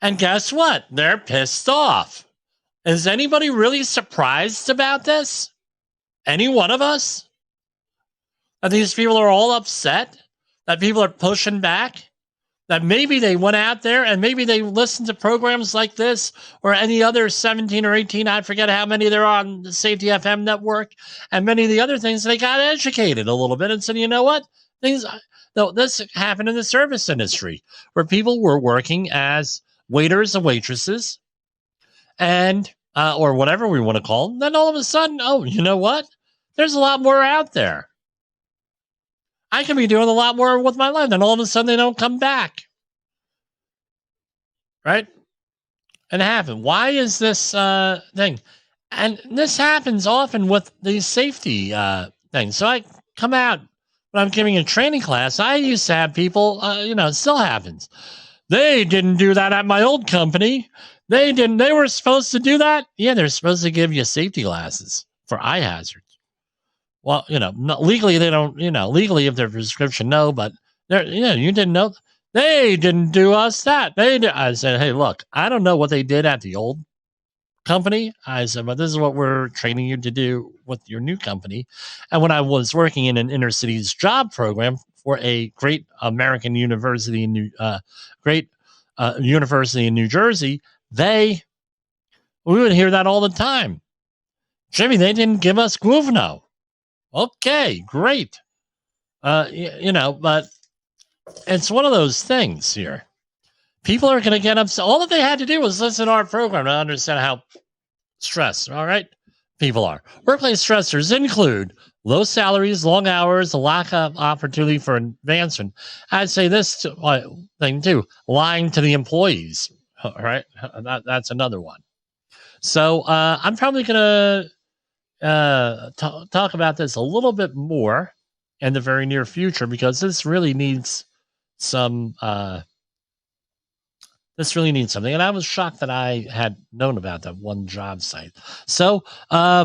And guess what? They're pissed off. Is anybody really surprised about this? Any one of us? That these people are all upset? That people are pushing back? That maybe they went out there and maybe they listened to programs like this or any other 17 or 18, I forget how many there are on the Safety FM network, and many of the other things, they got educated a little bit and said, you know what? This happened in the service industry where people were working as waiters and waitresses and or whatever we want to call them. Then all of a sudden, oh, you know what? There's a lot more out there. I can be doing a lot more with my life. Then all of a sudden they don't come back. Right? And it happened. Why is this thing? And this happens often with these safety things. So I come out when I'm giving a training class. I used to have people, it still happens. They didn't do that at my old company. They didn't. They were supposed to do that. Yeah, they're supposed to give you safety glasses for eye hazards. Well, legally they don't, legally if they're prescription, no, but you didn't know. They didn't do us that. I said, hey, look, I don't know what they did at the old company. I said, but this is what we're training you to do with your new company. And when I was working in an inner cities job program for a great American university in university in New Jersey, we would hear that all the time. Jimmy, they didn't give us Guvno. Okay, great. But it's one of those things here. People are going to get upset. All that they had to do was listen to our program to understand how stressed, all right, people are. Workplace stressors include low salaries, long hours, a lack of opportunity for advancement. I'd say this thing too, lying to the employees, all right? That's another one. So I'm probably going to talk about this a little bit more in the very near future because this really needs some this really needs something. And I was shocked that I had known about that one job site. So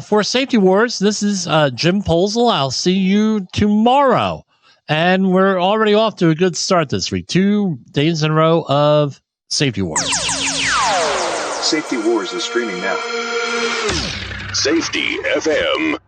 for Safety Wars, this is Jim Polzel. I'll see you tomorrow. And we're already off to a good start this week. 2 days in a row of Safety Wars. Safety Wars is streaming now. SafetyFM.com.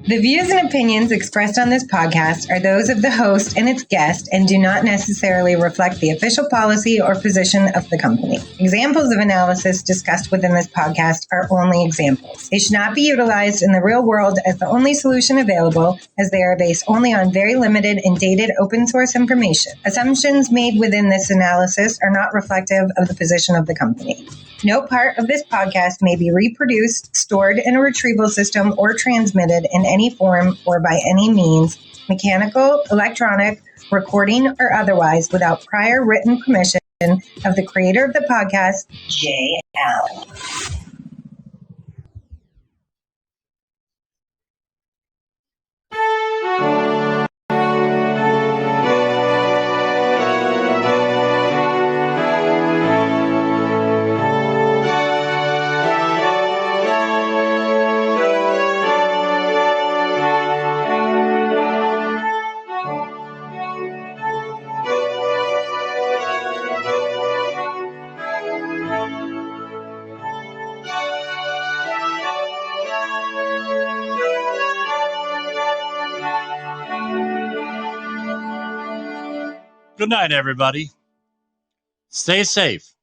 The views and opinions expressed on this podcast are those of the host and its guest and do not necessarily reflect the official policy or position of the company. Examples of analysis discussed within this podcast are only examples. They should not be utilized in the real world as the only solution available, as they are based only on very limited and dated open source information. Assumptions made within this analysis are not reflective of the position of the company. No part of this podcast may be reproduced, stored in a retrieval system, or transmitted in any form or by any means, mechanical, electronic, recording, or otherwise, without prior written permission of the creator of the podcast, Jay Allen. Good night, everybody. Stay safe.